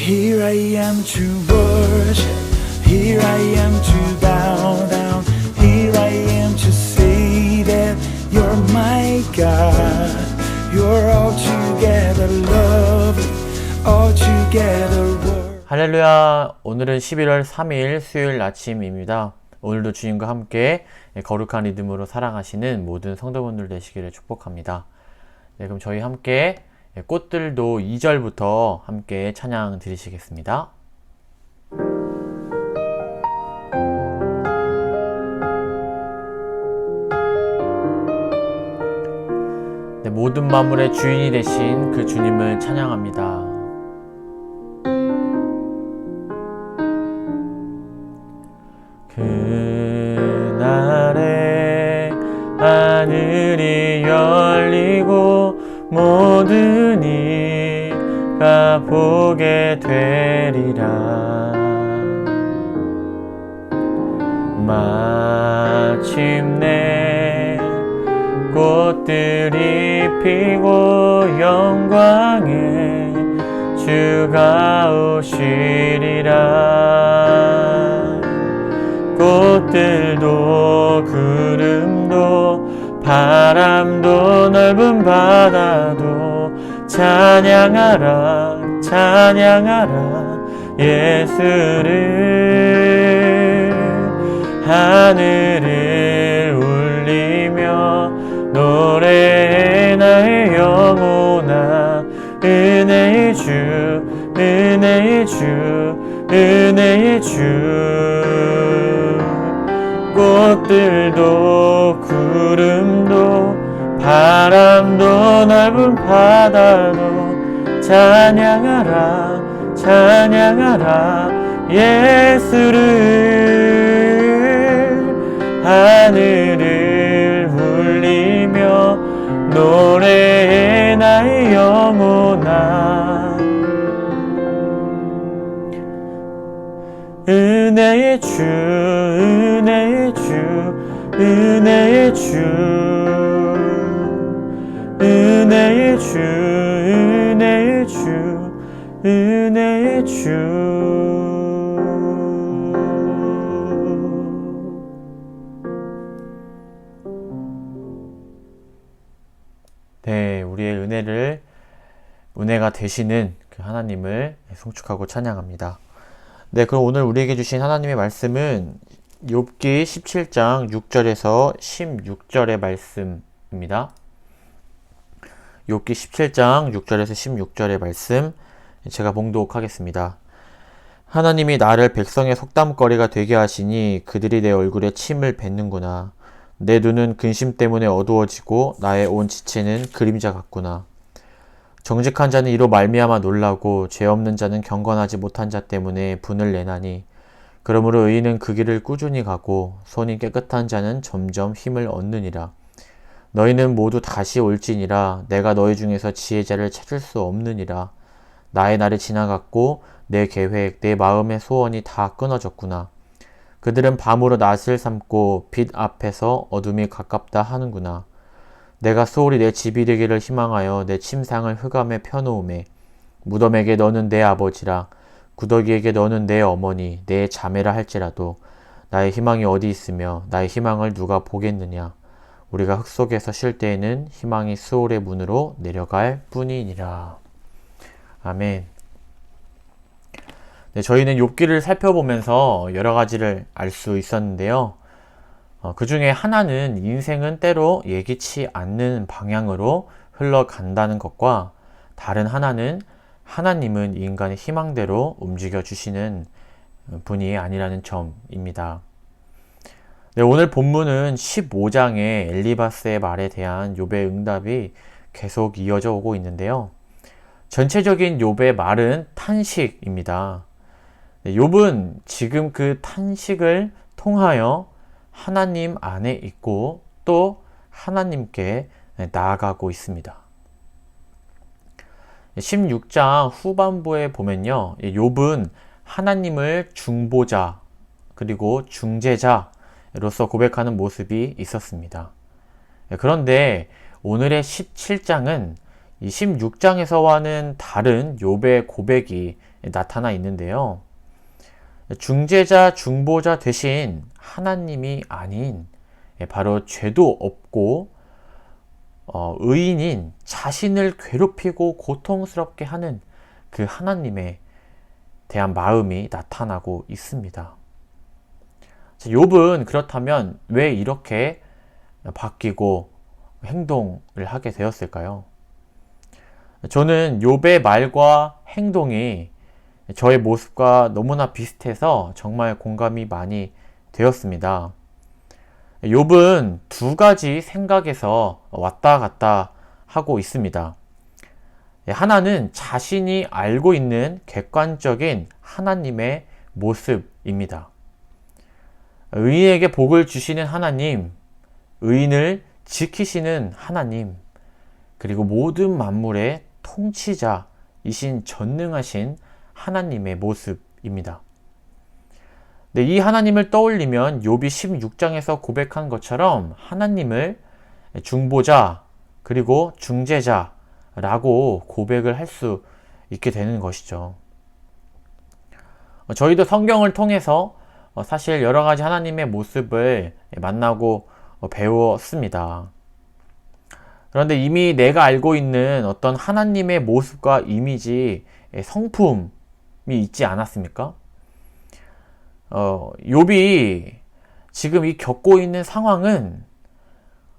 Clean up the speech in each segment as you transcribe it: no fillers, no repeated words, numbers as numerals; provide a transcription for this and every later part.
Here I am to worship, here I am to bow down, here I am to say that you're my God. You're altogether lovely, altogether worthy. 할렐루야. 오늘은 11월 3일 수요일 아침입니다. 오늘도 주님과 함께 거룩한 리듬으로 살아가시는 모든 성도분들 되시기를 축복합니다. 네, 그럼 저희 함께 꽃들도 2절부터 함께 찬양 드리시겠습니다. 네, 모든 만물의 주인이 되신 그 주님을 찬양합니다. 그날에 하늘이 열리고 모든 이가 보게 되리라. 마침내 꽃들이 피고 영광의 주가 오시리라. 꽃들도 구름도 바람도 넓은 바다도 찬양하라 찬양하라 예수를. 하늘을 울리며 노래해 나의 영혼아. 은혜의 주 은혜의 주 은혜의 주. 꽃들도 구름도 바람도 넓은 바다도 찬양하라 찬양하라 예수를. 하늘을 울리며 노래해 나의 영혼아. 은혜의 주 은혜의 주 은혜의 주 은혜의 주 은혜의 주 은혜의 주. 네, 우리의 은혜가 되시는 그 하나님을 송축하고 찬양합니다. 네, 그럼 오늘 우리에게 주신 하나님의 말씀은 욥기 17장 6절에서 16절의 말씀입니다. 욥기 17장 6절에서 16절의 말씀 제가 봉독하겠습니다. 하나님이 나를 백성의 속담거리가 되게 하시니 그들이 내 얼굴에 침을 뱉는구나. 내 눈은 근심 때문에 어두워지고 나의 온 지체는 그림자 같구나. 정직한 자는 이로 말미암아 놀라고 죄 없는 자는 경건하지 못한 자 때문에 분을 내나니 그러므로 의인은 그 길을 꾸준히 가고 손이 깨끗한 자는 점점 힘을 얻느니라. 너희는 모두 다시 올지니라. 내가 너희 중에서 지혜자를 찾을 수 없느니라. 나의 날이 지나갔고 내 계획 내 마음의 소원이 다 끊어졌구나. 그들은 밤으로 낫을 삼고 빛 앞에서 어둠이 가깝다 하는구나. 내가 소홀히 내 집이 되기를 희망하여 내 침상을 흑암에 펴놓음에 무덤에게 너는 내 아버지라 구더기에게 너는 내 어머니 내 자매라 할지라도 나의 희망이 어디 있으며 나의 희망을 누가 보겠느냐. 우리가 흙 속에서 쉴 때에는 희망이 수월의 문으로 내려갈 뿐이니라. 아멘. 네, 저희는 욥기를 살펴보면서 여러 가지를 알 수 있었는데요. 그 중에 하나는 인생은 때로 예기치 않는 방향으로 흘러간다는 것과 다른 하나는 하나님은 인간의 희망대로 움직여 주시는 분이 아니라는 점입니다. 네, 오늘 본문은 15장의 엘리바스의 말에 대한 욥의 응답이 계속 이어져 오고 있는데요. 전체적인 욥의 말은 탄식입니다. 네, 욥은 지금 그 탄식을 통하여 하나님 안에 있고 또 하나님께 나아가고 있습니다. 16장 후반부에 보면요, 욥은 하나님을 중보자 그리고 중재자로서 고백하는 모습이 있었습니다. 그런데 오늘의 17장은 이 16장에서와는 다른 욥의 고백이 나타나 있는데요. 중재자, 중보자 대신 하나님이 아닌 바로 죄도 없고 의인인 자신을 괴롭히고 고통스럽게 하는 그 하나님에 대한 마음이 나타나고 있습니다. 욥은 그렇다면 왜 이렇게 바뀌고 행동을 하게 되었을까요? 저는 욥의 말과 행동이 저의 모습과 너무나 비슷해서 정말 공감이 많이 되었습니다. 욥은 두 가지 생각에서 왔다 갔다 하고 있습니다. 하나는 자신이 알고 있는 객관적인 하나님의 모습입니다. 의인에게 복을 주시는 하나님, 의인을 지키시는 하나님, 그리고 모든 만물의 통치자이신 전능하신 하나님의 모습입니다. 네, 이 하나님을 떠올리면 욥이 16장에서 고백한 것처럼 하나님을 중보자 그리고 중재자라고 고백을 할 수 있게 되는 것이죠. 저희도 성경을 통해서 사실 여러 가지 하나님의 모습을 만나고 배웠습니다. 그런데 이미 내가 알고 있는 어떤 하나님의 모습과 이미지, 성품이 있지 않았습니까? 욥이 지금 이 겪고 있는 상황은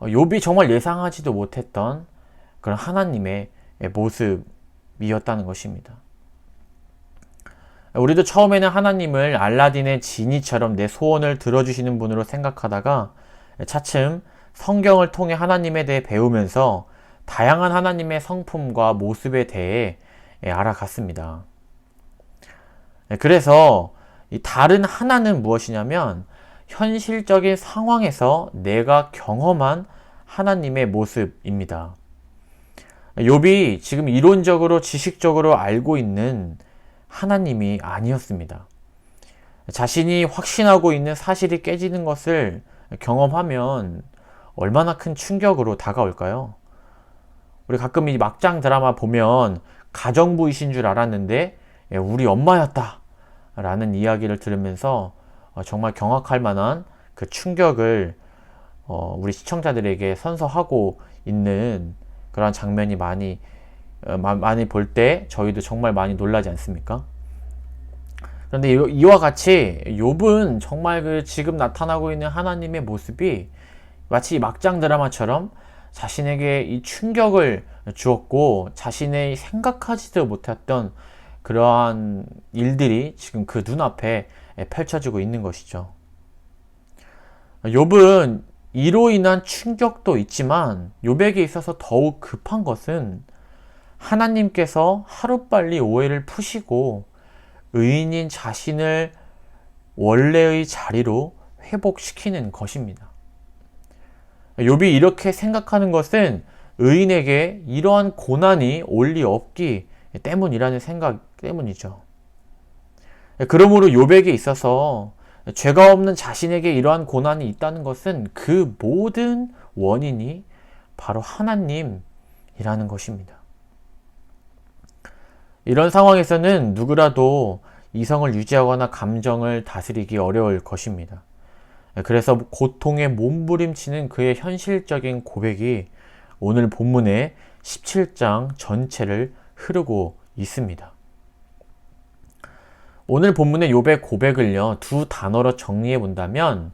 욥이 정말 예상하지도 못했던 그런 하나님의 모습이었다는 것입니다. 우리도 처음에는 하나님을 알라딘의 지니처럼 내 소원을 들어주시는 분으로 생각하다가 차츰 성경을 통해 하나님에 대해 배우면서 다양한 하나님의 성품과 모습에 대해 알아갔습니다. 그래서 이 다른 하나는 무엇이냐면 현실적인 상황에서 내가 경험한 하나님의 모습입니다. 욥이 지금 이론적으로 지식적으로 알고 있는 하나님이 아니었습니다. 자신이 확신하고 있는 사실이 깨지는 것을 경험하면 얼마나 큰 충격으로 다가올까요? 우리 가끔 이 막장 드라마 보면 가정부이신 줄 알았는데 우리 엄마였다 라는 이야기를 들으면서 정말 경악할 만한 그 충격을 우리 시청자들에게 선사하고 있는 그런 장면이 많이 볼 때 저희도 정말 많이 놀라지 않습니까? 그런데 이와 같이 욥은 정말 그 지금 나타나고 있는 하나님의 모습이 마치 막장 드라마처럼 자신에게 이 충격을 주었고 자신의 생각하지도 못했던 그러한 일들이 지금 그 눈앞에 펼쳐지고 있는 것이죠. 욥은 이로 인한 충격도 있지만 욥에게 있어서 더욱 급한 것은 하나님께서 하루빨리 오해를 푸시고 의인인 자신을 원래의 자리로 회복시키는 것입니다. 욥이 이렇게 생각하는 것은 의인에게 이러한 고난이 올 리 없기 때문이라는 생각 때문이죠. 그러므로 욥에게 있어서 죄가 없는 자신에게 이러한 고난이 있다는 것은 그 모든 원인이 바로 하나님이라는 것입니다. 이런 상황에서는 누구라도 이성을 유지하거나 감정을 다스리기 어려울 것입니다. 그래서 고통에 몸부림치는 그의 현실적인 고백이 오늘 본문의 17장 전체를 흐르고 있습니다. 오늘 본문의 욥의 고백을요, 두 단어로 정리해 본다면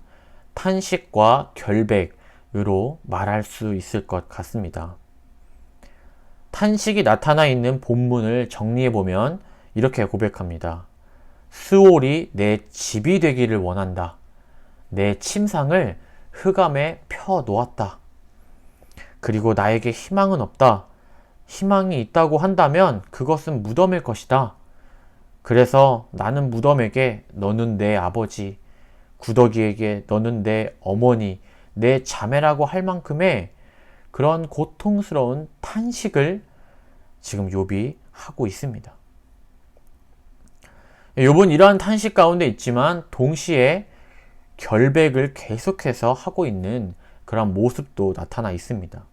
탄식과 결백으로 말할 수 있을 것 같습니다. 탄식이 나타나 있는 본문을 정리해 보면 이렇게 고백합니다. 스올이 내 집이 되기를 원한다. 내 침상을 흑암에 펴 놓았다. 그리고 나에게 희망은 없다. 희망이 있다고 한다면 그것은 무덤일 것이다. 그래서 나는 무덤에게 너는 내 아버지, 구더기에게 너는 내 어머니, 내 자매라고 할 만큼의 그런 고통스러운 탄식을 지금 욥이 하고 있습니다. 욥은 이러한 탄식 가운데 있지만 동시에 결백을 계속해서 하고 있는 그런 모습도 나타나 있습니다.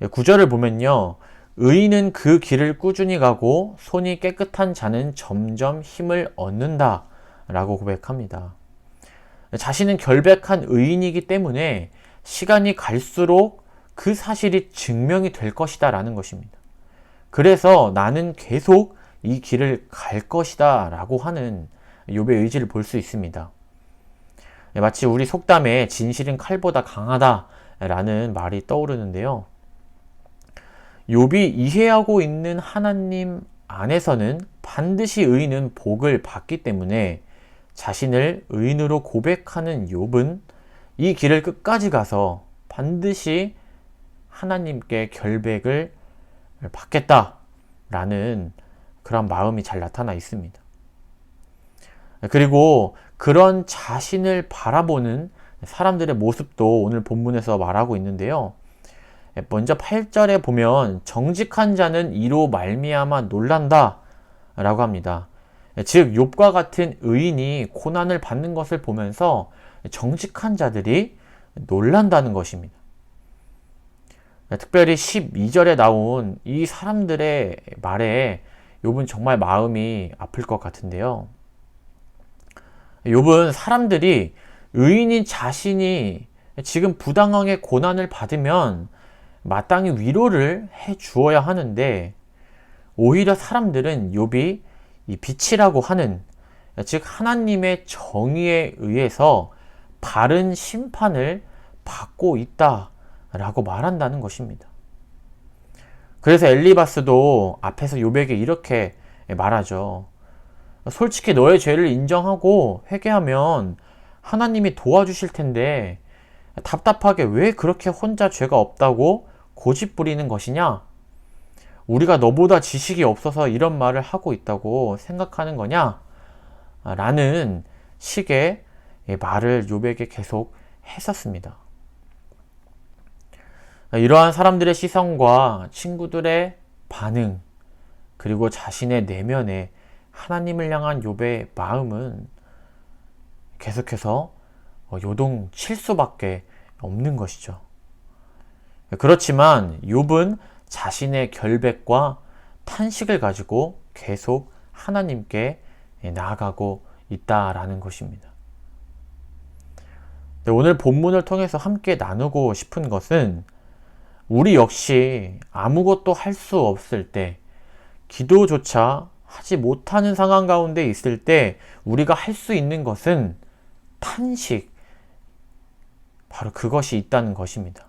9절을 보면요. 의인은 그 길을 꾸준히 가고 손이 깨끗한 자는 점점 힘을 얻는다 라고 고백합니다. 자신은 결백한 의인이기 때문에 시간이 갈수록 그 사실이 증명이 될 것이다 라는 것입니다. 그래서 나는 계속 이 길을 갈 것이다 라고 하는 욥의 의지를 볼 수 있습니다. 마치 우리 속담에 진실은 칼보다 강하다 라는 말이 떠오르는데요. 욥이 이해하고 있는 하나님 안에서는 반드시 의인은 복을 받기 때문에 자신을 의인으로 고백하는 욥은 이 길을 끝까지 가서 반드시 하나님께 결백을 받겠다라는 그런 마음이 잘 나타나 있습니다. 그리고 그런 자신을 바라보는 사람들의 모습도 오늘 본문에서 말하고 있는데요. 먼저 8절에 보면 정직한 자는 이로 말미암아 놀란다 라고 합니다. 즉 욥과 같은 의인이 고난을 받는 것을 보면서 정직한 자들이 놀란다는 것입니다. 특별히 12절에 나온 이 사람들의 말에 욥은 정말 마음이 아플 것 같은데요. 욥은 사람들이 의인인 자신이 지금 부당하게 고난을 받으면 마땅히 위로를 해 주어야 하는데 오히려 사람들은 욥이 이 빛이라고 하는, 즉 하나님의 정의에 의해서 바른 심판을 받고 있다라고 말한다는 것입니다. 그래서 엘리바스도 앞에서 욥에게 이렇게 말하죠. 솔직히 너의 죄를 인정하고 회개하면 하나님이 도와주실 텐데 답답하게 왜 그렇게 혼자 죄가 없다고 고집 부리는 것이냐? 우리가 너보다 지식이 없어서 이런 말을 하고 있다고 생각하는 거냐? 라는 식의 말을 욥에게 계속 했었습니다. 이러한 사람들의 시선과 친구들의 반응, 그리고 자신의 내면에 하나님을 향한 욥의 마음은 계속해서 요동칠 수밖에 없는 것이죠. 그렇지만 욥은 자신의 결백과 탄식을 가지고 계속 하나님께 나아가고 있다라는 것입니다. 오늘 본문을 통해서 함께 나누고 싶은 것은 우리 역시 아무것도 할 수 없을 때, 기도조차 하지 못하는 상황 가운데 있을 때 우리가 할 수 있는 것은 탄식, 바로 그것이 있다는 것입니다.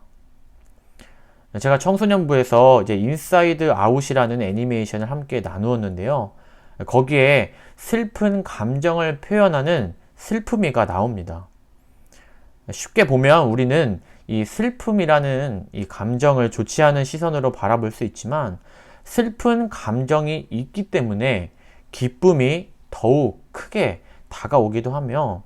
제가 청소년부에서 이제 인사이드 아웃이라는 애니메이션을 함께 나누었는데요. 거기에 슬픈 감정을 표현하는 슬픔이가 나옵니다. 쉽게 보면 우리는 이 슬픔이라는 이 감정을 좋지 않은 시선으로 바라볼 수 있지만 슬픈 감정이 있기 때문에 기쁨이 더욱 크게 다가오기도 하며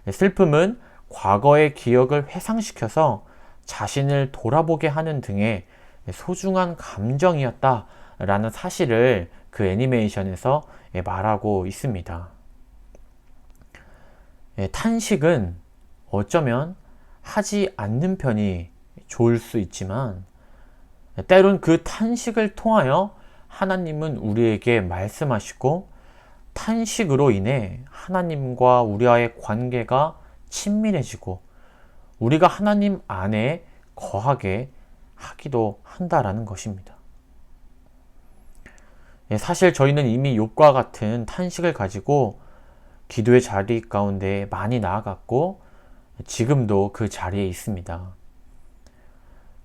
슬픔은 과거의 기억을 회상시켜서 자신을 돌아보게 하는 등의 소중한 감정이었다라는 사실을 그 애니메이션에서 말하고 있습니다. 탄식은 어쩌면 하지 않는 편이 좋을 수 있지만 때론 그 탄식을 통하여 하나님은 우리에게 말씀하시고 탄식으로 인해 하나님과 우리와의 관계가 친밀해지고 우리가 하나님 안에 거하게 하기도 한다라는 것입니다. 사실 저희는 이미 욥과 같은 탄식을 가지고 기도의 자리 가운데 많이 나아갔고 지금도 그 자리에 있습니다.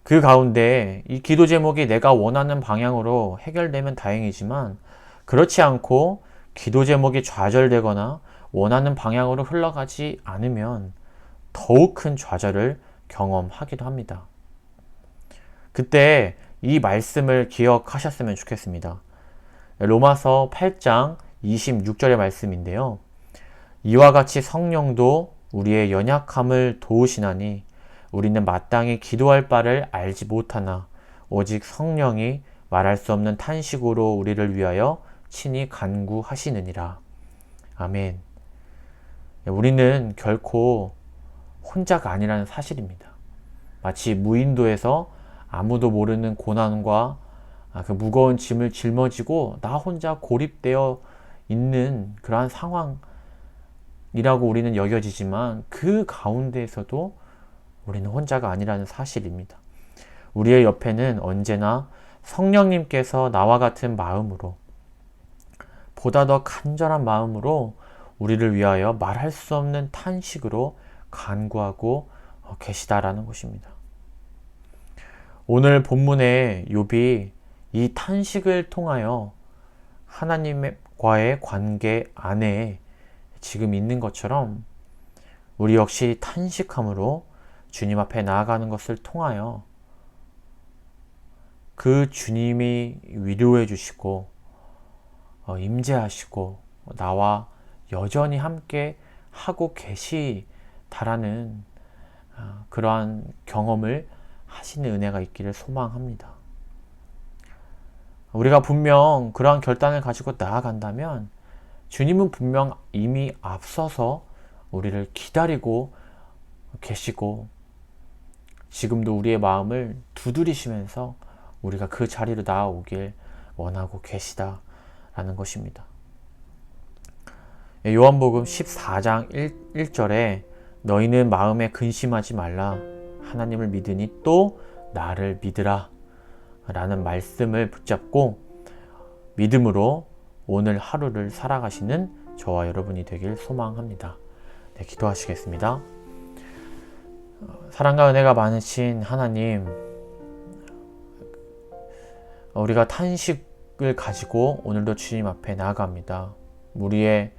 그 가운데 이 기도 제목이 내가 원하는 방향으로 해결되면 다행이지만 그렇지 않고 기도 제목이 좌절되거나 원하는 방향으로 흘러가지 않으면 더욱 큰 좌절을 경험하기도 합니다. 그때 이 말씀을 기억하셨으면 좋겠습니다. 로마서 8장 26절의 말씀인데요. 이와 같이 성령도 우리의 연약함을 도우시나니 우리는 마땅히 기도할 바를 알지 못하나 오직 성령이 말할 수 없는 탄식으로 우리를 위하여 친히 간구하시느니라. 아멘. 우리는 결코 혼자가 아니라는 사실입니다. 마치 무인도에서 아무도 모르는 고난과 그 무거운 짐을 짊어지고 나 혼자 고립되어 있는 그러한 상황이라고 우리는 여겨지지만 그 가운데에서도 우리는 혼자가 아니라는 사실입니다. 우리의 옆에는 언제나 성령님께서 나와 같은 마음으로, 보다 더 간절한 마음으로 우리를 위하여 말할 수 없는 탄식으로 간구하고 계시다라는 것입니다. 오늘 본문의 욥이 이 탄식을 통하여 하나님과의 관계 안에 지금 있는 것처럼 우리 역시 탄식함으로 주님 앞에 나아가는 것을 통하여 그 주님이 위로해 주시고 임재하시고 나와 여전히 함께 하고 계시다라는 그러한 경험을 하시는 은혜가 있기를 소망합니다. 우리가 분명 그러한 결단을 가지고 나아간다면 주님은 분명 이미 앞서서 우리를 기다리고 계시고 지금도 우리의 마음을 두드리시면서 우리가 그 자리로 나아오길 원하고 계시다라는 것입니다. 요한복음 14장 1절에 너희는 마음에 근심하지 말라 하나님을 믿으니 또 나를 믿으라 라는 말씀을 붙잡고 믿음으로 오늘 하루를 살아가시는 저와 여러분이 되길 소망합니다. 네, 기도하시겠습니다. 사랑과 은혜가 많으신 하나님, 우리가 탄식을 가지고 오늘도 주님 앞에 나아갑니다. 우리의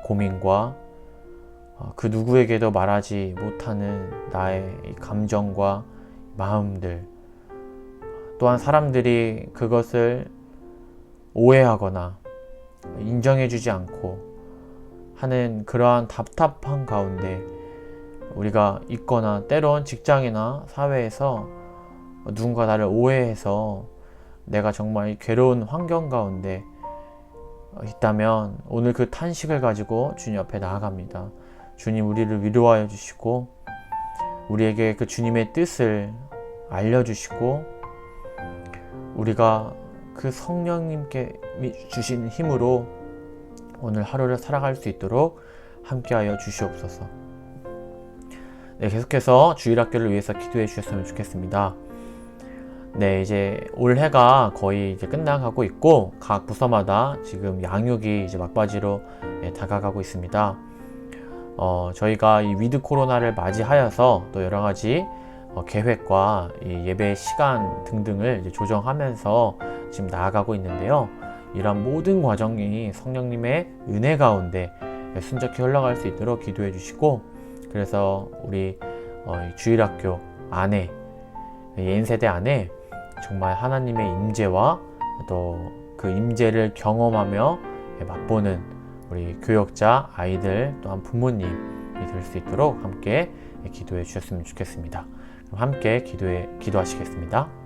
고민과 그 누구에게도 말하지 못하는 나의 감정과 마음들, 또한 사람들이 그것을 오해하거나 인정해주지 않고 하는 그러한 답답한 가운데 우리가 있거나 때론 직장이나 사회에서 누군가 나를 오해해서 내가 정말 괴로운 환경 가운데 있다면 오늘 그 탄식을 가지고 주님 앞에 나아갑니다. 주님, 우리를 위로하여 주시고 우리에게 그 주님의 뜻을 알려주시고 우리가 그 성령님께 주신 힘으로 오늘 하루를 살아갈 수 있도록 함께하여 주시옵소서. 네, 계속해서 주일학교를 위해서 기도해 주셨으면 좋겠습니다. 네, 이제 올해가 거의 이제 끝나가고 있고 각 부서마다 지금 양육이 이제 막바지로 다가가고 있습니다. 저희가 이 위드 코로나를 맞이하여서 또 여러 가지 계획과 이 예배 시간 등등을 이제 조정하면서 지금 나아가고 있는데요. 이런 모든 과정이 성령님의 은혜 가운데 순적히 흘러갈 수 있도록 기도해 주시고, 그래서 우리 주일학교 안에, 예인세대 안에 정말 하나님의 임재와 또 그 임재를 경험하며 맛보는 우리 교역자, 아이들, 또한 부모님이 될 수 있도록 함께 기도해 주셨으면 좋겠습니다. 그럼 함께 기도하시겠습니다.